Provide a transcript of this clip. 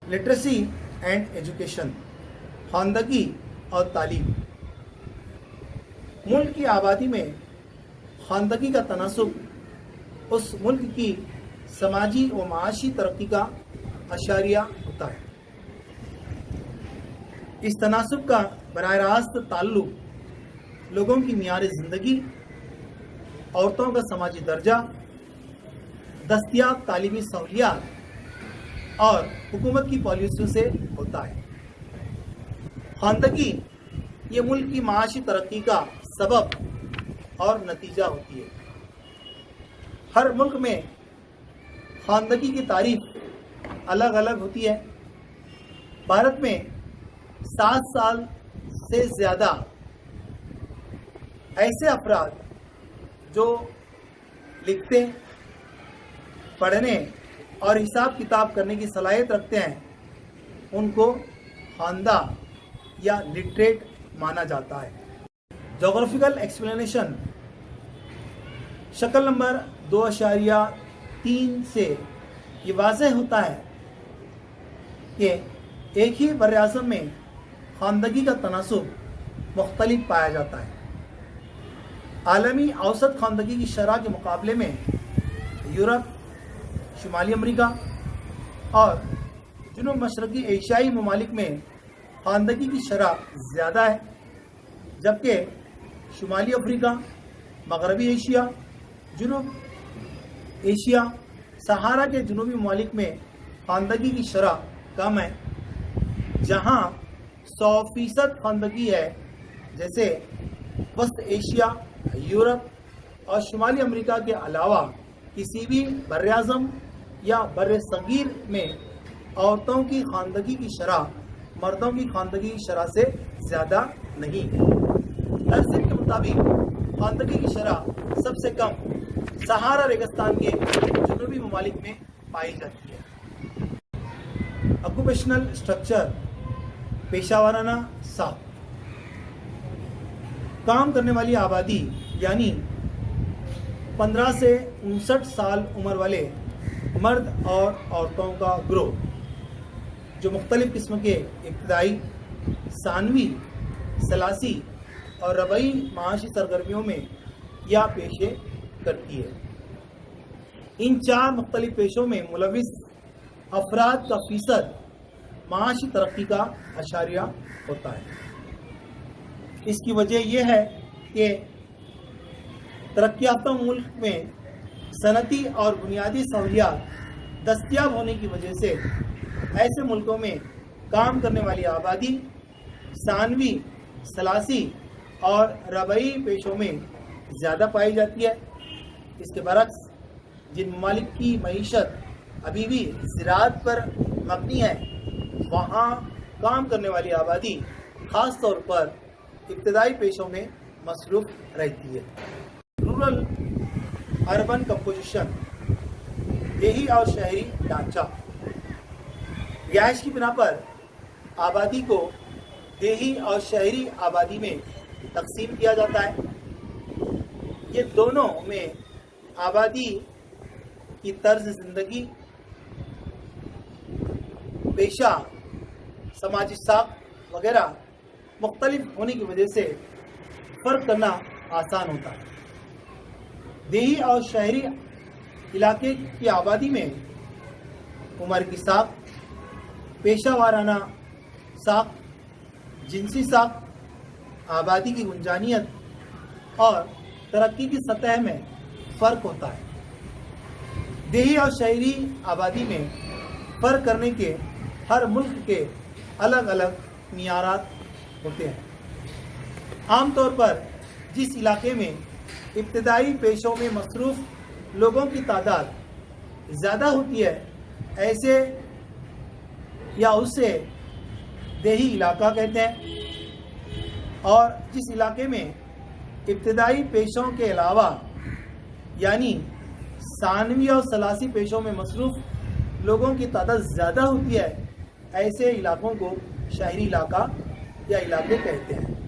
Literacy and education, ख़वानदगी और तालीम। मुल्क की आबादी में ख़वानदगी का तनासुब उस मुल्क की समाजी व माशी तरक्की का अशारिया होता है। इस तनासुब का बराह रास्त ताल्लुक लोगों की मियार ज़िंदगी, औरतों का समाजी दर्जा, दस्तयाब तालीमी सहूलियात और हुकूमत की पॉलिसियों से होता है। ख़वानदगी ये मुल्क की माशी तरक्की का सबब और नतीजा होती है। हर मुल्क में ख़वानदगी की तारीफ अलग अलग होती है। भारत में 7 साल से ज़्यादा ऐसे अफराद जो लिखते, पढ़ने और हिसाब किताब करने की सलाहियत रखते हैं, उनको ख़वानदा या लिटरेट माना जाता है। जोग्राफिकल एक्सप्लेनेशन शक्ल नंबर 2.3 से ये वाज़ेह होता है कि एक ही बर्र-ए-आज़म में ख़वानदगी का तनासुब मुख्तलिफ पाया जाता है। आलमी औसत ख़वानदगी की शरह के मुकाबले में यूरोप, शुमाली अमरीका और जुनूब मशरक़ी एशियाई ममालिक में ख़वानदगी की शरह ज़्यादा है, जबकि शुमाली अफ्रीका, मगरबी एशिया, जुनूब एशिया, सहारा के जुनूबी ममालिक में ख़वानदगी की शरह कम है। जहाँ 100% ख़वानदगी है, जैसे वस्त एशिया, यूरोप और शुमाली अमरीका के अलावा किसी भी बर्र-ए-आज़म या बर्र-ए-सग़ीर में औरतों की ख़वानदगी की शरह मर्दों की ख़वानदगी की शरह से ज़्यादा नहीं है। तहज़ीब के मुताबिक ख़वानदगी की शरह सबसे कम सहारा रेगिस्तान के जुनूबी ममालिक में पाई जाती है। ऑक्यूपेशनल स्ट्रक्चर, पेशावराना साख। काम करने वाली आबादी यानी 15 से 59 साल उम्र वाले मर्द और औरतों का ग्रोह, जो मुख्तलिफ़ किस्म के इब्तदाई, सानवी, सलासी और रबई माशी सरगर्मियों में या पेशे करती है। इन 4 मुख्तलिफ़ पेशों में मुलविस अफराद का फ़ीसद माशी तरक्की का अशारिया होता है। इसकी वजह यह है कि तरक्की याफ्ता मुल्क में सनती और बुनियादी सहूलियात दस्तयाब होने की वजह से ऐसे मुल्कों में काम करने वाली आबादी सानवी, सलासी और रबई पेशों में ज़्यादा पाई जाती है। इसके बरक्स जिन ममालिक की मईशत अभी भी ज़राअत पर मबनी है, वहाँ काम करने वाली आबादी ख़ास तौर पर इब्तदाई पेशों में मसरूफ़ रहती है। रूरल अर्बन कंपोजिशन, देही और शहरी ढांचा। रिहाइश की बिना पर आबादी को देही और शहरी आबादी में तकसीम किया जाता है। ये दोनों में आबादी की तर्ज ज़िंदगी, पेशा, समाजी साख वगैरह मुख्तलिफ होने की वजह से फ़र्क करना आसान होता है। देही और शहरी इलाके की आबादी में उम्र की साख, पेशा वाराना साख, जिनसी साख, आबादी की गुंजानियत और तरक्की की सतह में फ़र्क होता है। देही और शहरी आबादी में फ़र्क करने के हर मुल्क के अलग अलग मियारात होते हैं। आम तौर पर जिस इलाके में इब्तदाई पेशों में मसरूफ़ लोगों की तादाद ज़्यादा होती है, ऐसे या उसे देही इलाका कहते हैं। और जिस इलाके में इब्तदाई पेशों के अलावा यानी सानवी और सलासी पेशों में मसरूफ़ लोगों की तादाद ज़्यादा होती है, ऐसे इलाकों को शहरी इलाका या इलाके कहते हैं।